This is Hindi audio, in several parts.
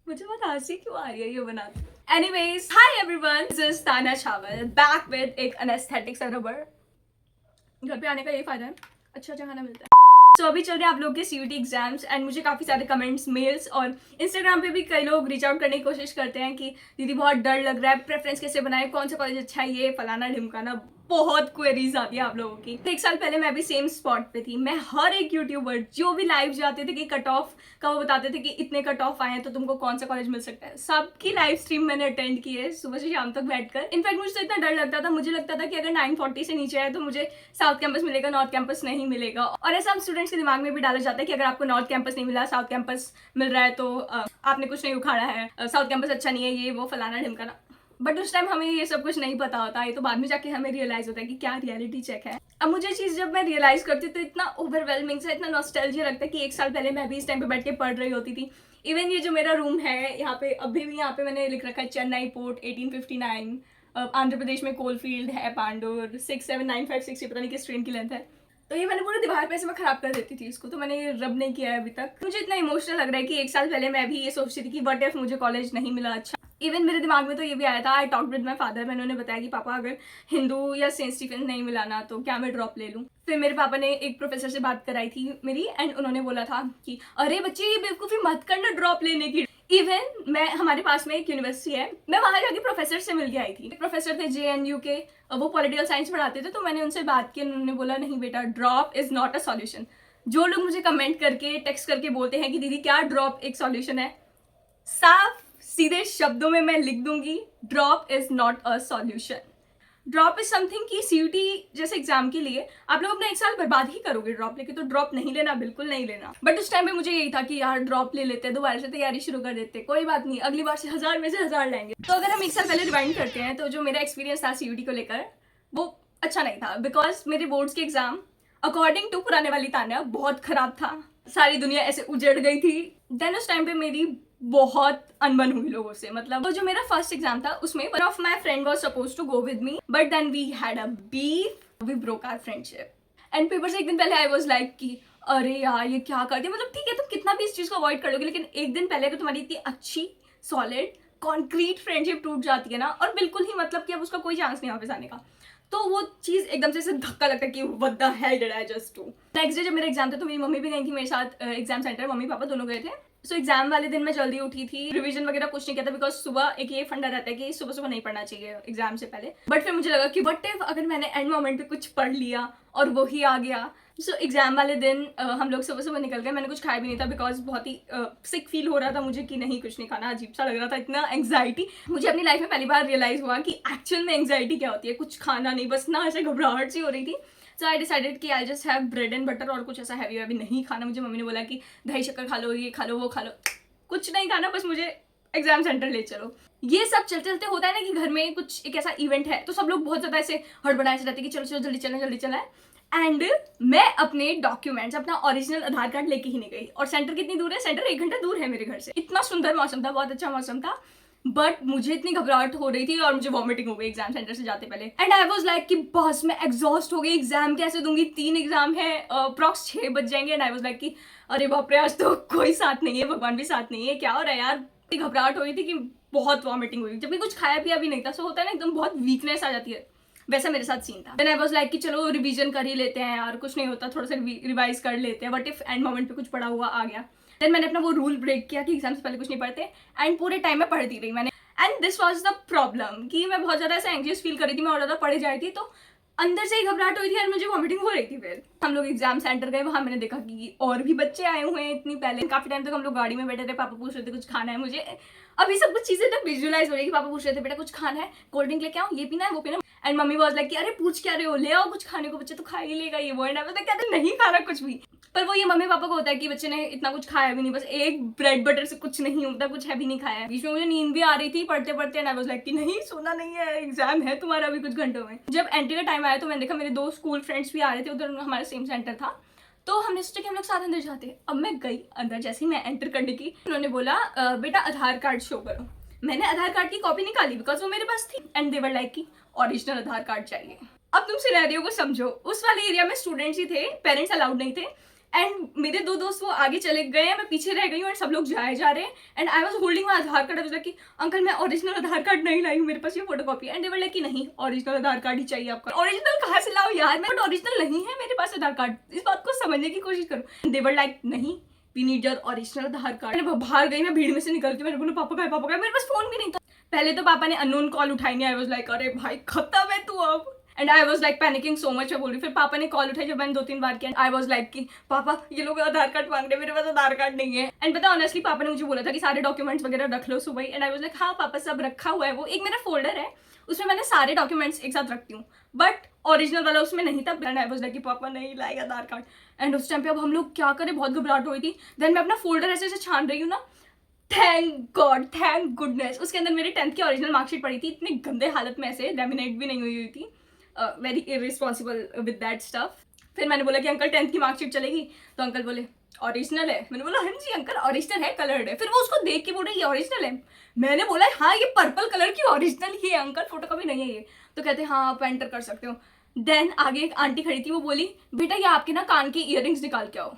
मुझे बहुत हंसी क्यों आ रही है ये बनाते। Anyways, hi everyone, this is ताना चावल बैक विद एक अनेस्थेटिक सा रबर। घर पे आने का यही फायदा है, अच्छा अच्छा खाना मिलता है। तो अभी चल रहे हैं आप लोग के सीयूटी एग्जाम्स एंड मुझे काफ़ी सारे कमेंट्स, मेल्स और इंस्टाग्राम पे भी कई लोग रीच आउट करने की कोशिश करते हैं कि दीदी बहुत डर लग रहा है, प्रेफरेंस कैसे बनाए, कौन सा कॉलेज अच्छा है, ये फलाना ढिमकाना। बहुत क्वेरीज आती है आप लोगों की। एक साल पहले मैं भी सेम स्पॉट पे थी। मैं हर एक यूट्यूबर जो भी लाइव जाते थे कि कट ऑफ का वो बताते थे कि इतने कट ऑफ आए हैं तो तुमको कौन सा कॉलेज मिल सकता है, सबकी लाइव स्ट्रीम मैंने अटेंड की है सुबह से शाम तक बैठकर। इनफैक्ट मुझे तो इतना डर लगता था, मुझे लगता था कि अगर 940 से नीचे आए तो मुझे साउथ कैंपस मिलेगा, नॉर्थ कैंपस नहीं मिलेगा। और ऐसा हम स्टूडेंट्स के दिमाग में भी डाला जाता है कि अगर आपको नॉर्थ कैंपस नहीं मिला, साउथ कैंपस मिल रहा है तो आपने कुछ नहीं उखाड़ा है, साउथ कैंपस अच्छा नहीं है, ये वो फलाना ढिमकाना। बट उस टाइम हमें ये सब कुछ नहीं पता होता, ये तो बाद में जाके हमें रियलाइज होता है कि क्या रियलिटी चेक है। अब मुझे चीज़ जब मैं रियलाइज करती तो इतना ओवरवेलमिंग सा, इतना नॉस्टैल्जिया लगता है कि एक साल पहले मैं भी इस टाइम पे बैठ के पढ़ रही होती थी। इवन ये जो मेरा रूम है यहाँ पे, अभी भी यहाँ पे मैंने लिख रखा है चेन्नई पोर्ट 1859, आंध्र प्रदेश में कोलफील्ड है, पांडुर 67956, पता नहीं किस ट्रेन की लेंथ है। तो ये मैंने पूरे दीवार पे ऐसे मैं खराब कर देती थी इसको, तो मैंने ये रब नहीं किया है अभी तक। मुझे इतना इमोशनल लग रहा है कि एक साल पहले मैं भी ये सोचती थी कि व्हाट इफ मुझे कॉलेज नहीं मिला अच्छा। इवन मेरे दिमाग में तो ये भी आया था, I talked with my father, मैंने उन्हें बताया कि पापा अगर हिंदू या सेंट स्टीफन नहीं मिलाना तो क्या मैं ड्रॉप ले लूँ। फिर मेरे पापा ने एक प्रोफेसर से बात कराई थी मेरी एंड उन्होंने बोला था कि अरे बच्चे ये बेवकूफ़ी मत करना ड्रॉप लेने की। इवन मैं, हमारे पास में एक यूनिवर्सिटी है, मैं वहाँ जाके प्रोफेसर से मिल के आई थी। प्रोफेसर थे JNU के, वो पॉलिटिकल साइंस पढ़ाते थे, तो मैंने उनसे बात की, उन्होंने बोला नहीं बेटा, drop is not a solution. जो लोग मुझे कमेंट करके, टेक्स्ट करके बोलते हैं कि दीदी क्या ड्रॉप एक सॉल्यूशन है, साफ सीधे शब्दों में मैं लिख दूंगी, drop is not a solution. Drop is something कि CUT जैसे एग्जाम के लिए आप लोग अपना एक साल बर्बाद ही करोगे ड्रॉप लेके, तो ड्रॉप नहीं लेना, बिल्कुल नहीं लेना। बट उस टाइम पे मुझे यही था कि यार ड्रॉप ले लेते, दोबारा से तैयारी शुरू कर देते, कोई बात नहीं, अगली बार से 1000 में से 1000 लेंगे। तो अगर हम एक साल पहले रिवाइंड करते हैं तो जो मेरा एक्सपीरियंस था CUT को लेकर वो अच्छा नहीं था, बिकॉज मेरे बोर्ड्स के एग्जाम अकॉर्डिंग टू पुराने वाली तान्या बहुत खराब था। सारी दुनिया ऐसे उजड़ गई थी। देन उस टाइम पे मेरी बहुत अनबन हुई लोगों से। मतलब तो जो मेरा फर्स्ट एग्जाम था उसमें one of my friend was suppose to go with me, but then we had a beef, we broke our friendship. And paper से एक दिन पहले आई वाज लाइक कि अरे यार ये क्या करती है, मतलब ठीक है तुम कितना भी इस चीज को अवॉइड कर लोगे, लेकिन एक दिन पहले अगर तुम्हारी इतनी अच्छी सॉलिड कॉन्क्रीट फ्रेंडशिप टूट जाती है ना, और बिल्कुल ही मतलब कि अब उसका कोई चांस नहीं वापस आने का, तो वो चीज़ एकदम से धक्का लगता है कि what the hell did I just do. Next day जब मेरा एग्जाम था तो मेरी मम्मी भी गई थी मेरे साथ एग्जाम सेंटर, मम्मी पापा दोनों गए थे। सो एग्जाम वाले दिन मैं जल्दी उठी थी, रिवीजन वगैरह कुछ नहीं किया था, बिकॉज सुबह एक ये फंडा रहता है कि सुबह सुबह नहीं पढ़ना चाहिए एग्जाम से पहले। बट फिर मुझे लगा कि व्हाट इफ अगर मैंने एंड मोमेंट पे कुछ पढ़ लिया और वो ही आ गया। सो एग्जाम वाले दिन हम लोग सुबह सुबह निकल गए, मैंने कुछ खाया भी नहीं था बिकॉज बहुत ही सिक फील हो रहा था मुझे कि नहीं कुछ नहीं खाना, अजीब सा लग रहा था, इतना एंग्जाइटी। मुझे अपनी लाइफ में पहली बार रियलाइज हुआ कि एक्चुअल में एंग्जाइटी क्या होती है, कुछ खाना नहीं, बस ना ऐसे घबराहट सी हो रही थी। सो आई डिसाइडेड कि I just have bread and butter, और कुछ ऐसा हैवी वैवी नहीं खाना। मुझे मम्मी ने बोला कि दही शक्कर खा लो, ये खा लो, वो खा लो, कुछ नहीं खाना, बस मुझे एग्जाम सेंटर ले चलो। ये सब चलते चलते होता है ना कि घर में कुछ एक ऐसा इवेंट है तो सब लोग बहुत ज्यादा ऐसे हड़बड़ाए से रहते हैं कि चलो चलो जल्दी चलना जल्दी चलना है। एंड मैं अपने डॉक्यूमेंट्स, अपना ओरिजिनल आधार कार्ड लेके ही नहीं गई, और सेंटर कितनी दूर है, सेंटर 1 घंटा दूर है मेरे घर से। इतना सुंदर मौसम था, बहुत अच्छा मौसम था, बट मुझे इतनी घबराहट हो रही थी और मुझे वॉमिटिंग हो गई एग्जाम सेंटर से जाते पहले। एंड आई वाज लाइक कि बस मैं एग्जॉस्ट हो गई, एग्जाम कैसे दूंगी, 3 एग्जाम है, अप्रॉक्स 6 बज जाएंगे। एंड आई वाज लाइक कि अरे बाप रे, आज तो कोई साथ नहीं है, भगवान भी साथ नहीं है, क्या हो रहा है यार। इतनी घबराहट हो रही थी कि बहुत वॉमिटिंग हुई, जबकि कुछ खाया पिया भी नहीं था। सो होता है ना एकदम बहुत वीकनेस आ जाती है, वैसा मेरे साथ सीन था। देन आई वाज लाइक कि चलो रिवीजन कर ही लेते हैं यार, कुछ नहीं होता, थोड़ा सा रिवाइज कर लेते हैं, बट इफ एंड मोमेंट पे कुछ पढ़ा हुआ आ गया। देन मैंने अपना वो रूल ब्रेक किया कि एग्जाम से पहले कुछ नहीं पढ़ते, एंड पूरे टाइम में पढ़ती रही मैंने। And this was the problem कि मैं बहुत ज़्यादा ऐसा एंग्जियस फील कर रही थी, मैं और ज़्यादा पढ़े जा रही थी, तो अंदर से ही घबराहट हुई थी और मुझे वॉमिटिंग हो रही थी। फिर हम लोग एग्जाम सेंटर गए, वहाँ मैंने देखा कि और भी बच्चे आए हुए हैं इतनी पहले। काफ़ी टाइम तक हम लोग गाड़ी में बैठे थे, पापा पूछ रहे थे कुछ खाना है, मुझे अभी सब कुछ चीज़ें ना विजुअलाइज हो रही है कि पापा पूछ रहे थे बेटा कुछ खाना है, कोल्ड ड्रिंक लेके आओ, ये पीना है, वो पीना है। एंड मम्मी वाज लाइक कि अरे पूछ क्या रहे हो, ले आओ कुछ खाने को, बच्चे तो खा ही लेगा ये वो। एंड आई कहते नहीं खाना कुछ भी, पर वो ये मम्मी पापा को होता है कि बच्चे ने इतना कुछ खाया भी नहीं, बस एक ब्रेड बटर से कुछ नहीं होता, कुछ हैवी नहीं खाया है। बीच में मुझे नींद भी आ रही थी पढ़ते पढ़ते, एंड आई वाज लाइक कि नहीं सोना नहीं है, एग्जाम है तुम्हारा अभी कुछ घंटों में। जब एंट्री का टाइम आया तो मैंने देखा मेरे 2 स्कूल फ्रेंड्स भी आ रहे थे, उधर हमारा सेम सेंटर था, तो हमने सोचा कि हम लोग साथ अंदर जाते हैं। अब मैं गई अंदर, जैसे ही मैं एंटर करने की, उन्होंने बोला बेटा आधार कार्ड शो करो। मैंने आधार कार्ड की कॉपी निकाली बिकॉज वो मेरे पास थी, एंड दे वर लाइक कि ओरिजिनल आधार कार्ड चाहिए। अब तुम सिनेरियो को समझो, उस वाले एरिया में स्टूडेंट्स ही थे, पेरेंट्स अलाउड नहीं थे, एंड मेरे 2 दोस्त वो आगे चले गए हैं, मैं पीछे रह गई हूँ, एंड सब लोग जाए जा रहे हैं, and I was holding my Aadhaar card. कि अंकल मैं ओरिजिनल आधार कार्ड नहीं लाई हूँ, मेरे पास ये photocopy. And they were like कि नहीं, ओरिजिनल आधार कार्ड ही चाहिए आपका। ओरिजिनल कहाँ से लाओ यार, मैं ओरिजिनल नहीं है मेरे पास आधार कार्ड, इस बात को समझने की कोशिश करो। दे वर लाइक नहीं, we need your original Aadhaar card. मैं बाहर गई, मैं भीड़ में से निकल के मैंने बोला पापा का, मेरे पास फोन भी नहीं था। पहले तो पापा ने अननोन कॉल उठाई नहीं, आई वाज लाइक अरे भाई खत्म है तू अब। And I was like panicking so much, मैं बोल रही। फिर पापा ने कॉल उठाई जब मैंने 2-3 बार किया। आई वॉज लाइक कि पापा ये लोग आधार कार्ड मांग रहे, मेरे पास आधार कार्ड नहीं है। एंड पता ऑनेस्टली पापा ने मुझे बोला था कि सारे डॉक्यूमेंट्स वगैरह रख लो सुबह ही। एंड आई वॉज लाइक हाँ पापा सब रखा हुआ है, वो एक मेरा फोल्डर है उसमें मैंने सारे डॉक्यूमेंट्स एक साथ रखती हूँ, बट ओरिजिनल वाला उसमें नहीं था। एंड आई वॉज लाइक कि पापा नहीं लाएगा आधार कार्ड। एंड उस टाइम पे अब हम लोग क्या करें, बहुत घबराहट हो रही थी। देन मैं अपना फोल्डर ऐसे ऐसे छान रही हूँ ना, थैंक गॉड, थैंक गुडनेस, उसके अंदर मेरी 10th की ओरिजिनल मार्कशीट पड़ी थी, इतनी गंदे हालत में, ऐसे लैमिनेट भी नहीं हुई थी। Very irresponsible with that stuff. फिर मैंने बोला कि अंकल 10th की मार्कशीट चलेगी, तो अंकल बोले ओरिजिनल है। मैंने बोला हाँ जी अंकल ओरिजिनल है, कलर्ड है। फिर वो उसको देख के बोल रहे ये ओरिजिनल है। मैंने बोला हाँ ये पर्पल कलर की ओरिजिनल ही है अंकल, फोटोकॉपी नहीं है ये। तो कहते हैं हाँ आप एंटर कर सकते हो। देन आगे एक आंटी खड़ी थी, वो बोली बेटा ये आपके ना कान की ईयरिंग्स निकाल के आओ।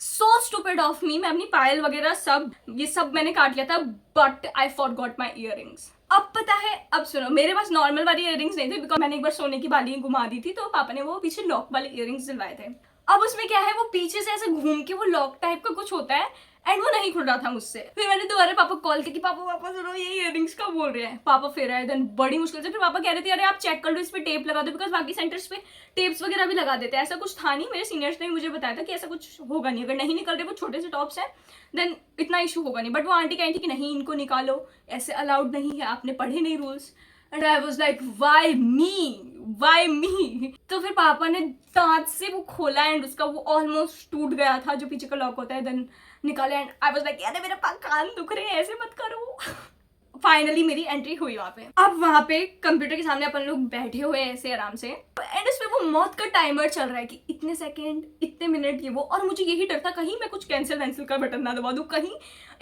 सो स्टूपिड ऑफ मी, मैं अपनी पायल वगैरह सब ये सब मैंने काट लिया था, but I forgot my earrings. अब पता है, अब सुनो, मेरे पास नॉर्मल वाली ईयरिंग्स नहीं थे, बिकॉज मैंने एक बार सोने की बाली घुमा दी थी, तो पापा ने वो पीछे लॉक वाले ईयरिंग्स दिलवाए थे। अब उसमें क्या है, वो पीछे से ऐसे घूम के वो लॉक टाइप का कुछ होता है, एंड वो नहीं खुल रहा था मुझसे। फिर मैंने दोबारा पापा को कॉल किया कि पापा सुनो ये ईयरिंग्स का बोल रहे हैं। पापा फिर आए, देन बड़ी मुश्किल से। फिर पापा कह रहे थे अरे आप चेक कर लो, इस पे टेप लगा दो, बिकॉज बाकी सेंटर्स पे टेप्स वगैरह भी लगा देते हैं। ऐसा कुछ था नहीं, मेरे सीनियर्स ने मुझे बताया था कि ऐसा कुछ होगा नहीं, अगर नहीं निकल रहे वो छोटे से टॉप्स हैं देन इतना इशू होगा नहीं। बट वो आंटी कही थी कि नहीं इनको निकालो, ऐसे अलाउड नहीं है, आपने पढ़े नहीं rules. And I was like why me. तो फिर पापा ने दांत से वो खोला, एंड उसका वो ऑलमोस्ट टूट गया था जो पीछे का लॉक होता है, देन निकाला। एंड आई वॉज लाइक अरे मेरे कान दुख रहे हैं, ऐसे मत करो। फाइनली मेरी एंट्री हुई वहाँ पे। अब वहाँ पे कंप्यूटर के सामने अपन लोग बैठे हुए हैं ऐसे आराम से, एंड उसमें वो मौत का टाइमर चल रहा है कि इतने सेकंड, इतने मिनट, ये वो। और मुझे यही डर था कहीं मैं कुछ कैंसिल का बटन ना दबा दूं, कहीं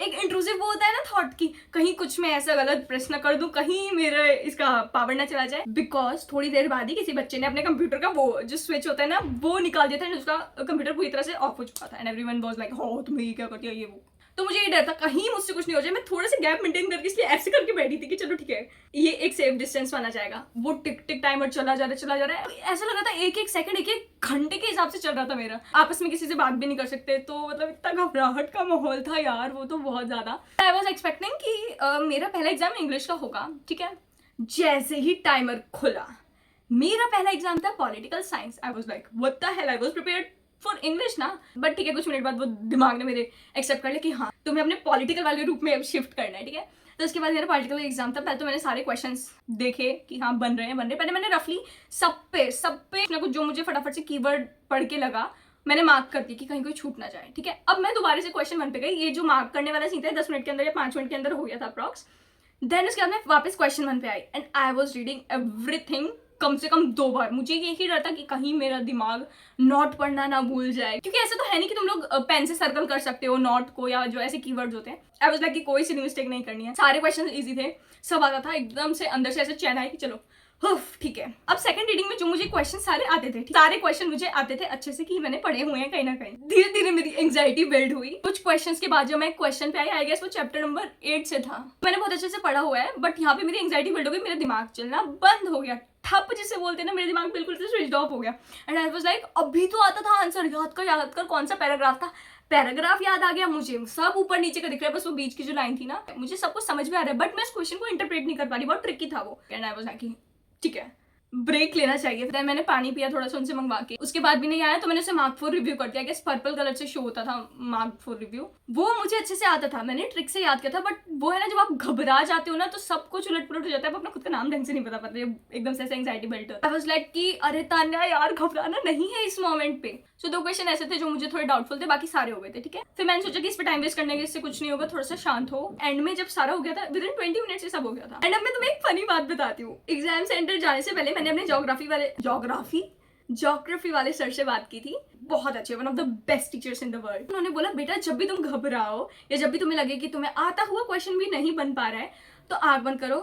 एक इंट्रूसिव वो होता है ना थॉट की, कहीं कुछ मैं ऐसा गलत प्रेस ना कर दूं, कहीं मेरे इसका पावर ना चला जाए। बिकॉज थोड़ी देर बाद ही किसी बच्चे ने अपने कंप्यूटर का वो जो स्विच होता है ना वो निकाल दिया था, उसका कंप्यूटर पूरी तरह से ऑफ हो चुका था। एंड एवरीवन वाज लाइक हो तुम ये क्या करती हो ये वो। तो मुझे ये डर था कहीं मुझसे कुछ नहीं हो जाए। मैं थोड़ा सा गैप मेंटेन करके इसलिए ऐसे करके बैठी थी कि चलो ठीक है ये एक सेफ डिस्टेंस माना जाएगा। वो टिक टिक टाइमर चला जा रहा है, ऐसा लग रहा था एक एक सेकंड, एक एक घंटे के हिसाब से चल रहा था मेरा। आपस में किसी से बात भी नहीं कर सकते, तो मतलब इतना घबराहट का माहौल था यार, वो तो बहुत ज्यादा। आई वॉज एक्सपेक्टिंग कि मेरा पहला एग्जाम इंग्लिश का होगा, ठीक है। जैसे ही टाइमर खुला, मेरा पहला एग्जाम था political science. I was like what the hell, I was prepared for English ना, बट ठीक है कुछ मिनट बाद वो दिमाग ने मेरे एक्सेप्ट कर लिया कि हाँ तुम्हें अपने पॉलिटिकल वाले रूप में अब शिफ्ट करना है, ठीक है। तो उसके बाद मेरा पॉलिटिकल एग्जाम था। पहले तो मैंने सारे क्वेश्चंस देखे कि हाँ बन रहे हैं। पहले मैंने रफली सब पे ना कुछ जो मुझे फटाफट से कीवर्ड पढ़ के लगा मैंने मार्क कर दी कि कहीं कोई छूट ना जाए, ठीक है। अब मैं दोबारा से क्वेश्चन 1 पे गई। ये जो मार्क करने वाला सीन था 10 मिनट के अंदर या 5 मिनट के अंदर हो गया था अप्रॉक्स। देन उसके बाद मैं वापस क्वेश्चन 1 पे आई, and I was reading everything कम से कम 2 बार। मुझे यही डर था कि कहीं मेरा दिमाग नॉट पढ़ना ना भूल जाए, क्योंकि ऐसा तो है नहीं कि तुम लोग पेन से सर्कल कर सकते हो नॉट को या जो ऐसे कीवर्ड्स होते हैं। आई वाज लाइक कि कोई सी मिस्टेक नहीं करनी है। सारे क्वेश्चन इजी थे, सब आता था, एकदम से अंदर से ऐसे चैन आया कि चलो ठीक है। अब सेकंड रीडिंग में जो मुझे क्वेश्चन सारे आते थे, सारे क्वेश्चन मुझे आते थे अच्छे से कि मैंने पढ़े हुए हैं कहीं ना कहीं। धीरे धीरे मेरी एंग्जाइटी बिल्ड हुई। कुछ क्वेश्चंस के बाद जो मैं क्वेश्चन पे आई गेस वो चैप्टर नंबर 8 से था। मैंने बहुत अच्छे से पढ़ा हुआ है, बट यहाँ पे मेरी एंग्जाइटी बिल्ड हो गई, मेरा दिमाग चलना बंद हो गया, ठप जिसे बोलते हैं ना, मेरे दिमाग बिल्कुल से स्विच ऑफ हो गया। एंड आई वाज लाइक अभी तो आता था आंसर, याद कर कौन सा पैराग्राफ था। पैराग्राफ याद आ गया मुझे, सब ऊपर नीचे का दिख रहा है, बस वो बीच की जो लाइन थी ना मुझे सब कुछ समझ में आ रहा है, बट मैं इस क्वेश्चन को इंटरप्रेट नहीं कर पा रही, बहुत ट्रिकी था वो। एंड आई वाज लाइक ठीक है ब्रेक लेना चाहिए। फिर मैंने पानी पिया थोड़ा सा उनसे मंगवा के, उसके बाद भी नहीं आया तो मैंने उसे मार्क 4 रिव्यू कर दिया। गेस पर्पल कलर से शो होता था मार्क 4 रिव्यू, वो मुझे अच्छे से आता था, मैंने ट्रिक से याद किया था। बट वो है ना जब आप घबरा जाते हो ना तो सब कुछ उलट पुलट हो जाता है, आप अपना खुद का नाम ढंग से नहीं बता पाते, एकदम से ऐसे anxiety build. I was like कि अरे तान्या यार घबराना नहीं है इस मोमेंट पे। सो 2 क्वेश्चन ऐसे थे जो मुझे थोड़े डाउटफुल थे, बाकी सारे हो गए थे, ठीक है। फिर मैंने सोचा कि इस पे टाइम वेस्ट करने के इससे कुछ नहीं होगा, थोड़ा सा शांत हो। एंड में जब सारा हो गया था विद इन 20 मिनट से सब हो गया था। एंड अब मैं तुम्हें एक फनी बात बताती हूँ। एग्जाम सेंटर जाने से पहले मैंने अपने ज्योग्राफी वाले सर से बात की थी, बहुत अच्छे, one of the best teachers in the world. उन्होंने बोला बेटा जब भी तुम घबराओ या जब भी तुम्हें लगे कि तुम्हें आता हुआ क्वेश्चन भी नहीं बन पा रहा है तो आंख बंद करो,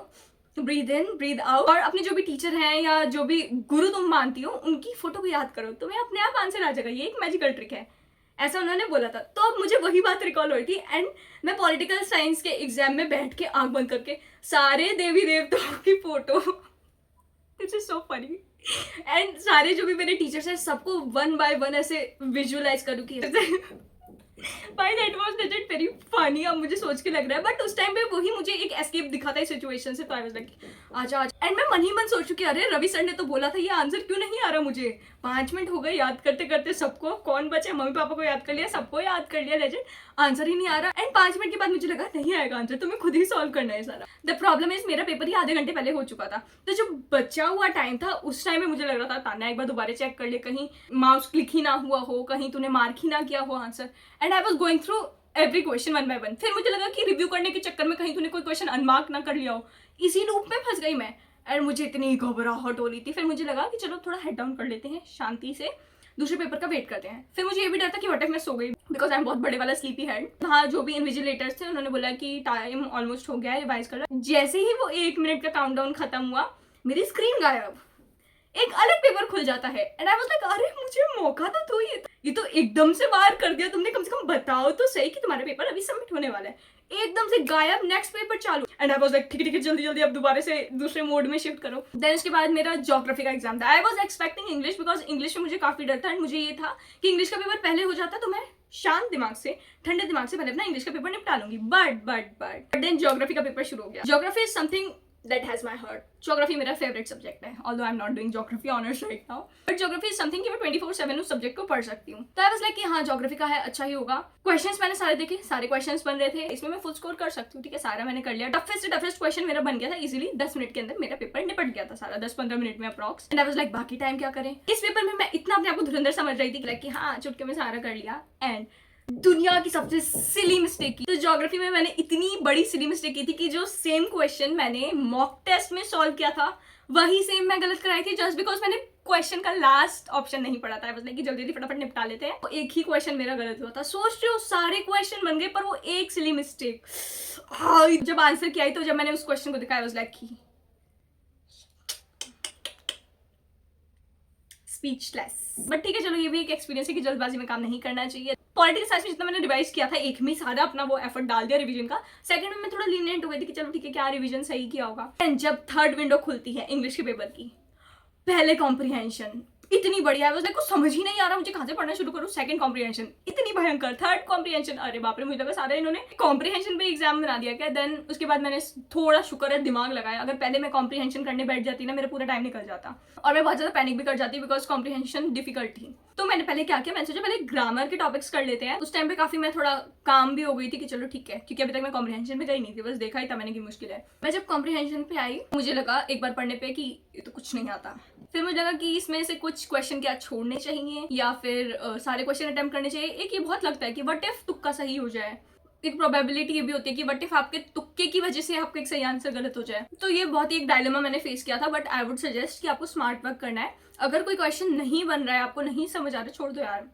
ब्रीद इन ब्रीद आउट, और अपने जो भी टीचर हैं या जो भी गुरु तुम मानती हो उनकी फोटो को याद करो, तुम्हें अपने आप आंसर आ जाएगा। ये एक मैजिकल ट्रिक है, ऐसा उन्होंने बोला था। तो अब मुझे वही बात रिकॉल हो रही थी एंड मैं पॉलिटिकल साइंस के एग्जाम में बैठ के आंख बंद करके सारे देवी देवताओं की photo, this is so funny, and सारे जो भी मेरे टीचर्स हैं सबको वन बाय वन ऐसे विजुअलाइज करूँ कि भाई that was little very funny. अब मुझे सोच के लग रहा है, बट उस टाइम पे वही मुझे एक एस्केप दिखा था इस सिचुएशन से, तो आई वाज लाइक आजा आजा। एंड मैं मन ही मन सोच चुकी अरे रवि सर ने तो बोला था ये आंसर क्यों नहीं आ रहा मुझे। 5 मिनट हो गए याद करते करते सबको, कौन बचे, मम्मी पापा को याद कर लिया, सबको याद कर लिया, लेजेंड आंसर ही नहीं आ रहा। एंड 5 मिनट के बाद मुझे लगा नहीं आएगा आंसर, तुम्हें खुद ही सॉल्व करना है सारा। द प्रॉब्लम इज मेरा पेपर ही आधे घंटे पहले हो चुका था, तो जो बचा हुआ टाइम था उस टाइम में मुझे लग रहा था ताना एक बार दोबारा चेक कर ले, कहीं माउस क्लिक ही ना हुआ हो, कहीं तूने मार्क ही ना किया हो answer. And I was going through every question one by one. फिर मुझे लगा कि रिव्यू करने के चक्कर में कहीं तूने कोई क्वेश्चन अनमार्क ना कर लिया हो, इसी लूप में फंस गई मैं। एंड मुझे इतनी घबराहट हो रही थी, फिर मुझे लगा कि चलो थोड़ा हेड डाउन कर लेते हैं, शांति से दूसरे पेपर का वेट करते हैं। फिर मुझे ये भी डर था कि व्हाट इफ मैं सो गई, बिकॉज आई एम बहुत बड़े वाला स्लीपी हेड। हाँ, जो भी इन्विजिलेटर्स थे उन्होंने बोला कि टाइम ऑलमोस्ट हो गया है, रिवाइज कर लो। जैसे ही वो 1 मिनट का काउंटडाउन खत्म हुआ, मेरी स्क्रीन गायब, एक अलग पेपर खुल जाता है। एंड आई वाज लाइक अरे मुझे मौका तो दो, ये तो एकदम से बाहर कर दिया तुमने, कम से कम बताओ तो सही कि तुम्हारा पेपर अभी सबमिट होने वाला है। एकदम से गायब, नेक्स्ट पेपर चालू। एंड आई वाज लाइक ठीक है जल्दी जल्दी अब दोबारा से दूसरे मोड में शिफ्ट करो। देन उसके बाद मेरा ज्योग्राफी का एग्जाम था। I was expecting English, because English में मुझे काफी डर था एंड मुझे ये था कि इंग्लिश का पेपर पहले हो जाता तो मैं शांत दिमाग से, ठंडे दिमाग से पहले अपना इंग्लिश का पेपर निपटा लूंगी। बट देन ज्योग्राफी का पेपर शुरू हो गया। Geography is something that has my heart. Geography मेरा favorite subject है, although I'm not doing geography honors right now. But geography is something कि मैं 24/7 उस subject को पढ़ सकती हूँ। तो I was like कि हाँ geography का है, अच्छा ही होगा। Questions मैंने सारे देखे, सारे questions बन रहे थे, इसमें मैं full score कर सकती हूँ, ठीक है, सारा मैंने कर लिया। toughest question मेरा बन गया था easily, 10 मिनट के अंदर मेरा पेपर निपट गया था सारा, 10-15 मिनट में approx. And I was like बाकी टाइम क्या करें। इस पेपर में मैं इतना अपने आप को धुरंधर समझ रही थी कि हाँ चुटके में सारा कर लिया। एंड दुनिया की सबसे सिली मिस्टेक की, तो ज्योग्राफी में मैंने इतनी बड़ी सिली मिस्टेक की थी कि जो सेम क्वेश्चन मैंने मॉक टेस्ट में सॉल्व किया था वही सेम मैं गलत कराई थी, जस्ट बिकॉज मैंने क्वेश्चन का लास्ट ऑप्शन नहीं पढ़ा था। बस कि जल्दी जल्दी फटाफट निपटा लेते हैं। तो एक ही क्वेश्चन मेरा गलत हुआ था, सोच रहे हो सारे क्वेश्चन बन गए पर वो एक सिली मिस्टेक। जब आंसर किया तो जब मैंने उस क्वेश्चन को देखा, I was like speechless. But ठीक है चलो, ये भी एक एक्सपीरियंस है कि जल्दबाजी में काम नहीं करना चाहिए। पॉलिटिकल साइंस में जितना मैंने रिवाइज किया था, एक में सारा अपना वो एफर्ट डाल दिया रिवीजन का। सेकंड में मैं थोड़ा लीनियंट हो गई थी कि चलो ठीक है क्या रिवीजन सही किया होगा। एंड जब थर्ड विंडो खुलती है इंग्लिश के पेपर की, पहले कॉम्प्रिहेंशन इतनी बढ़िया है, कुछ समझ ही नहीं आ रहा मुझे कहाँ से पढ़ना शुरू करूँ। सेकंड कॉम्प्रिहेंशन इतनी भयंकर, थर्ड कॉम्प्रिहेंशन अरे बाप रे, मुझे लगा सारा इन्होंने कॉम्प्रिहेंशन पे एग्जाम बना दिया क्या। देन उसके बाद मैंने थोड़ा शुक्र है दिमाग लगाया, अगर पहले मैं कॉम्प्रिहेंशन करने बैठ जाती ना मेरा पूरा टाइम निकल जाता और मैं बहुत ज्यादा पैनिक भी कर जाती बिकॉज कॉम्प्रिहेंशन डिफिकल्ट थी। तो मैंने पहले क्या किया, मैंने सोचा पहले ग्रामर के टॉपिक्स कर लेते हैं। उस टाइम पे काफी मैं थोड़ा काम भी हो गई थी कि चलो ठीक है, क्योंकि अभी तक मैं कॉम्प्रिहेंशन पे गई नहीं थी, बस देखा ही था मैंने कि मुश्किल है। मैं जब कॉम्प्रिहेंशन पे आई मुझे लगा एक बार पढ़ने पे कि ये तो कुछ नहीं आता। फिर मुझे लगा कि इसमें से कुछ क्वेश्चन क्या छोड़ने चाहिए या फिर सारे क्वेश्चन अटेम्प्ट करने चाहिए। एक ये बहुत लगता है कि व्हाट इफ तुक्का सही हो जाए, एक प्रोबेबिलिटी ये भी होती है कि व्हाट इफ आपके तुक्के की वजह से आपका एक सही आंसर गलत हो जाए। तो ये बहुत ही एक डायलेमा मैंने फेस किया था। बट आई वुड सजेस्ट कि आपको स्मार्ट वर्क करना है। अगर कोई क्वेश्चन नहीं बन रहा है, आपको नहीं समझ आ रहा, छोड़ दो यार,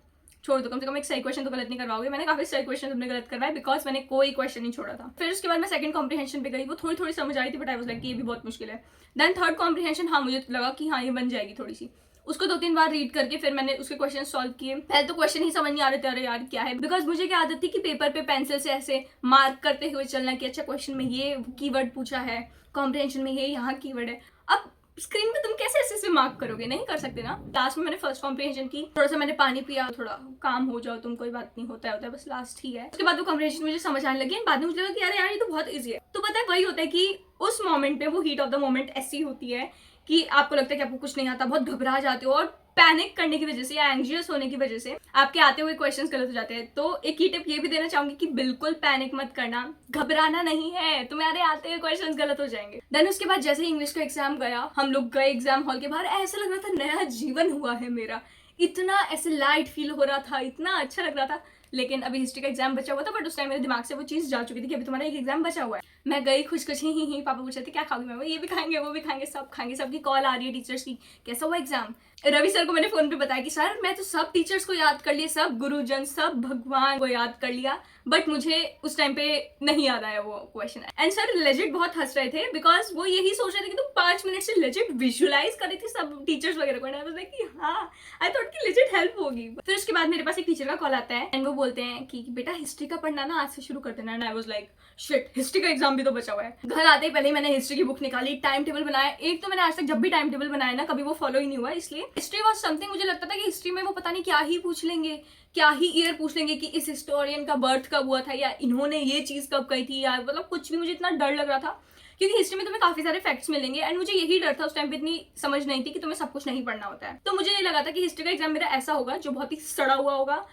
छोड़ दो, कम से कम एक सही क्वेश्चन तो गलत नहीं करवाओगे। मैंने काफी सही क्वेश्चन तुमने गलत करवाए बिकॉज मैंने कोई क्वेश्चन नहीं छोड़ा था। फिर उसके बाद मैं सेकंड कॉम्प्रिहेंशन पे गई, वो थोड़ी थोड़ी समझ आई थी बट आई वाज लाइक ये भी बहुत मुश्किल है। देन थर्ड कॉम्प्रिहेंशन, हाँ मुझे लगा कि हाँ ये बन जाएगी थोड़ी सी। उसको 2-3 बार रीड करके फिर मैंने उसके क्वेश्चन सॉल्व किए। पहले तो क्वेश्चन ही समझ नहीं आ रहे थे, अरे यार क्या है, बिकॉज मुझे क्या आदत थी कि पेपर पे पेंसिल से ऐसे मार्क करते हुए चलना कि अच्छा क्वेश्चन में ये कीवर्ड पूछा है, कॉम्प्रिहेंशन में ये यहाँ कीवर्ड है। अब स्क्रीन पे तुम कैसे ऐसे मार्क करोगे, नहीं कर सकते ना। लास्ट में मैंने फर्स्ट कॉम्प्रिहेंशन की, थोड़ा सा मैंने पानी पिया, थोड़ा काम हो जाओ तुम, कोई बात नहीं, होता है बस लास्ट ही है। उसके बाद वो कॉम्प्रिहेंशन मुझे समझ आने लगी। बाद में मुझे लगा कि यार ये तो बहुत ईजी है। तो पता है वही होता है कि उस मोमेंट पे वो हीट ऑफ द मोमेंट ऐसी होती है कि आपको लगता है कि आपको कुछ नहीं आता, बहुत घबरा जाते हो और पैनिक करने की वजह से या एंग्जियस होने की वजह से आपके आते हुए क्वेश्चंस गलत हो जाते हैं। तो एक ही टिप ये भी देना चाहूंगी कि बिल्कुल पैनिक मत करना, घबराना नहीं है, तुम्हारे आते हुए क्वेश्चंस गलत हो जाएंगे। देन उसके बाद जैसे ही इंग्लिश का एग्जाम गया, हम लोग गए एग्जाम हॉल के बाहर, ऐसा लग रहा था नया जीवन हुआ है मेरा, इतना ऐसे लाइट फील हो रहा था, इतना अच्छा लग रहा था। लेकिन अभी हिस्ट्री का एग्जाम बचा हुआ था, बट उस टाइम मेरे दिमाग से वो चीज जा चुकी थी कि अभी तुम्हारा एक एग्जाम बचा हुआ है। मैं गई खुश खुश ही पापा पूछ रहे थे क्या खाओगी, मैं ये भी खाएंगे वो भी खाएंगे, सब खाएंगे, सबकी कॉल आ रही है टीचर्स की, कैसा हुआ एग्जाम, रवि सर को मैंने फोन पे बताया कि सर मैं तो सब टीचर्स को याद कर लिया, सब गुरुजन, सब भगवान को याद कर लिया, बट मुझे उस टाइम पे नहीं याद आया वो क्वेश्चन। एंड सर लेजिट बहुत हंस रहे थे बिकॉज वो यही सोच रहे थे कि तुम 5 मिनट से लेजिट विजुअलाइज कर रही थी सब टीचर्स वगैरह को। एंड आई कि हाँ, आई थॉट कि लेजिट हेल्प होगी। फिर उसके बाद मेरे पास एक टीचर का कॉल आता है एंड वो बोलते हैं कि बेटा हिस्ट्री का पढ़ना ना आज से शुरू कर देना। And I was like shit, history का एग्जाम भी तो बचा हुआ है। घर आते ही पहले ही मैंने हिस्ट्री की बुक निकाली, टाइम टेबल बनाया। एक तो मैंने आज तक जब भी टाइम टेबल बनाया ना कभी वो फॉलो ही नहीं हुआ, इसलिए हिस्ट्री वॉज समथिंग, मुझे लगता था कि हिस्ट्री में वो पता नहीं क्या ही पूछ लेंगे, क्या ही ईयर पूछ लेंगे कि इस हिस्टोरियन का बर्थ कब हुआ था या इन्होंने ये चीज कब कही थी, या मतलब कुछ भी। मुझे इतना डर लग रहा था क्योंकि हिस्ट्री में तुम्हें काफी सारे फैक्ट्स मिलेंगे एंड मुझे यही डर था उस टाइम पे, इतनी समझ नहीं थी कि तुम्हें सब कुछ नहीं पढ़ना होता है। तो मुझे ये लगा था कि हिस्ट्री का एग्जाम मेरा ऐसा होगा जो बहुत ही सड़ा हुआ होगा,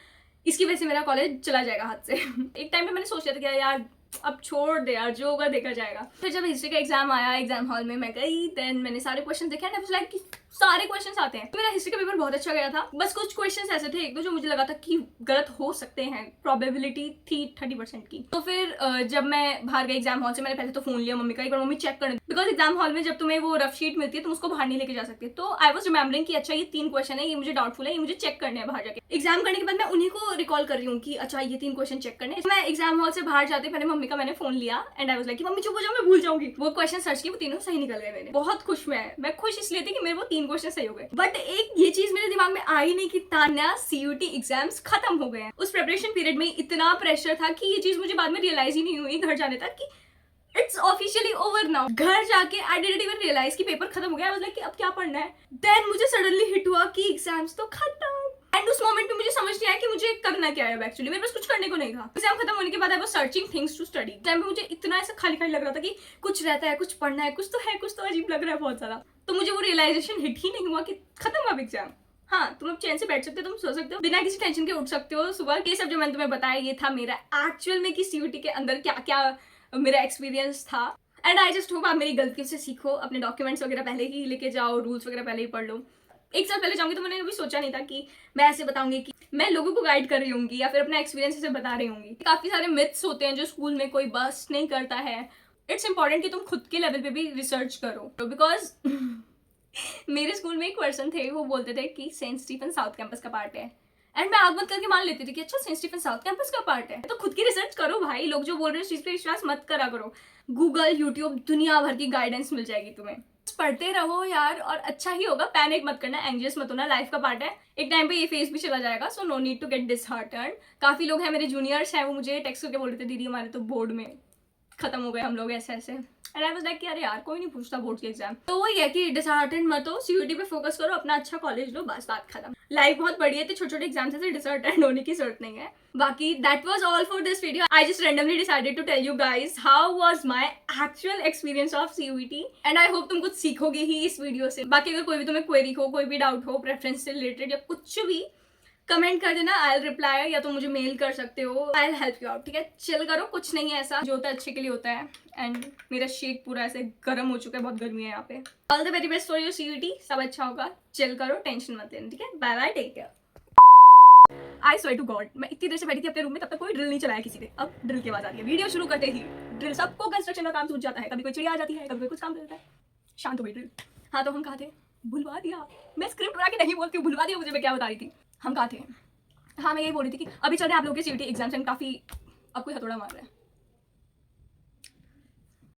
इसकी वजह से मेरा कॉलेज चला जाएगा हाथ से। एक टाइम पे मैंने सोच लिया था कि यार अब छोड़ दे यार, जो होगा देखा जाएगा। फिर जब हिस्ट्री का एग्जाम आया, एग्जाम हॉल में मैं गई, देन मैंने सारे क्वेश्चन देखे एंड लाइक कि सारे क्वेश्चंस आते हैं। मेरा हिस्ट्री का पेपर बहुत अच्छा गया था, बस कुछ क्वेश्चंस ऐसे थे एक दो जो मुझे लगा था कि गलत हो सकते हैं, प्रोबेबिलिटी थी 30% की। तो फिर जब मैं बाहर गई एग्जाम हॉल से, मैंने पहले तो फोन लिया मम्मी का, एक बार मम्मी चेक कर, बिकॉज एग्जाम हॉल में जब तुम्हें वो रफ शीट मिलती है तुम उसको बाहर नहीं लेके जा सकते। तो आई वॉज रिमेम्बरिंग कि अच्छा ये 3 क्वेश्चन है, ये मुझे डाउटफुल है, ये मुझे चेक करने हैं बाहर जाके। एग्जाम करने के बाद मैं उन्हीं को रिकॉल कर रही हूँ कि अच्छा ये 3 क्वेश्चन चेक करने। मैं एग्जाम हॉल से बाहर जाते पहले मम्मी का मैंने फोन लिया and I was like mummy चुप हो जाओ, मैं भूल जाऊंगी। वो क्वेश्चन सर्च किए, वो तीनों सही निकल गए मेरे। बहुत खुश मैं खुश इसलिए थी कि मेरे वो 3 क्वेश्चन सही हो गए। बट एक ये चीज मेरे दिमाग में आई नहीं कि तान्या CUT एग्जाम्स खत्म हो गए हैं। उस प्रिपरेशन पीरियड में इतना प्रेशर था कि ये चीज मुझे बाद में रियलाइज ही नहीं हुई घर जाने तक कि इट्स ऑफिशियली ओवर नाउ। घर जाके आई डिडंट इवन रियलाइज कि पेपर खत्म हो गया। आई वाज लाइक कि अब क्या पढ़ना है। देन मुझे सडनली हिट हुआ कि एग्जाम्स तो खत्म। एंड उस मोमेंट में मुझे समझ नहीं आया कि मुझे करना क्या है। एक्चुअली मेरे पास कुछ करने को नहीं था। एग्जाम खत्म होने के बाद I was searching things to study. Time पे मुझे इतना ऐसा खाली खाली लग रहा था कि कुछ रहता है, कुछ पढ़ना है, कुछ तो अजीब लग रहा है बहुत ज्यादा। तो मुझे वो रियलाइजेशन हिट ही नहीं हुआ कि खत्म हुआ एग्जाम। हाँ, तुम अब चैन से बैठ सकते हो, तुम सो सकते हो, बिना किसी टेंशन के उठ सकते हो सुबह। ये सब जो मैंने तुम्हें बताया ये था मेरा एक्चुअल में कि CUT के अंदर क्या क्या मेरा एक्सपीरियंस था। एंड आई जस्ट होप आप मेरी गलतियों से सीखो, अपने डॉक्यूमेंट्स वगैरह पहले ही लेके जाओ, रूल्स वगैरह पहले ही पढ़ लो। एक साल पहले जाऊंगी तो मैंने कभी सोचा नहीं था कि मैं ऐसे बताऊंगी कि मैं लोगों को गाइड कर रही होंगी या फिर अपना एक्सपीरियंस ऐसे बता रही होंगी। काफी सारे मिथ्स होते हैं जो स्कूल में कोई बस्ट नहीं करता है। इट्स इंपॉर्टेंट कि तुम खुद के लेवल पे भी रिसर्च करो, बिकॉज मेरे स्कूल में एक पर्सन थे, वो बोलते थे कि सेंट स्टीफन साउथ कैंपस का पार्ट है। एंड मैं आग बंद करके मान लेती थी कि अच्छा सेंट स्टीफन साउथ कैंपस का पार्ट है। तो खुद की रिसर्च करो भाई, लोग जो बोल रहे हैं उस चीज पे विश्वास मत करा करो। गूगल, यूट्यूब, दुनिया भर की गाइडेंस मिल जाएगी तुम्हें। पढ़ते रहो यार और अच्छा ही होगा। पैनिक मत करना, एंग्जियस मत होना, लाइफ का पार्ट है। एक टाइम पे ये फेज भी चला जाएगा, so no need to get disheartened. काफी लोग हैं मेरे जूनियर्स हैं, वो मुझे टेक्स्ट करके बोल रहे थे दीदी हमारे तो बोर्ड में खत्म हो गए हम लोग ऐसे। एंड आई वाज लाइक अरे यार कोई नहीं पूछता बोर्ड के एग्जाम। तो वही है कि डिसहार्टेंड मत हो, CUT पे फोकस करो, अपना अच्छा कॉलेज लो, बस बात खत्म। लाइफ बहुत बड़ी है तो छोटे छोटे एग्जाम से डिसहार्टेंड होने की जरूरत नहीं है। बाकी that was all for this video. I just randomly decided to tell you guys how was my actual experience of CUT and I hope तुम कुछ सीखोगे ही इस वीडियो से। बाकी अगर कोई भी तुम्हें क्वेरी हो, कोई भी डाउट हो प्रेफरेंस से रिलेटेड या कुछ भी, कमेंट कर देना, आई विल रिप्लाई, या तो मुझे मेल कर सकते हो, I will help you out. ठीक है, चिल करो, कुछ नहीं है ऐसा, जो होता है अच्छे के लिए होता है। एंड मेरा शेक पूरा ऐसे गर्म हो चुका है, बहुत गर्मी है यहाँ पे। All the very best for your CUT, सब अच्छा होगा, चिल करो, टेंशन मत लेना। ठीक है, bye bye, take care. I swear to God, मैं इतनी देर से बैठी थी अपने रूम में, तब तक कोई ड्रिल नहीं चलाया किसी ने। अब ड्रिल की आवाज आ रही है वीडियो शुरू करते ही। ड्रिल, सबको कंस्ट्रक्शन का काम सूझ जाता है, कभी कोई चिड़िया आ जाती है, कभी कोई कुछ काम कर देता है। शांत हो गई ड्रिल। हाँ तो हम कहाँ थे, भुलवा दिया। मैं स्क्रिप्ट बना के नहीं बोलती हूँ, भुलवा दिया मुझे, मैं क्या बता रही थी, हम कहाँ थे। हाँ मैं यही बोल रही थी कि अभी चल रहे हैं आप लोगों के CUT एग्जाम्स एंड काफी अब कोई हथौड़ा मार रहा है।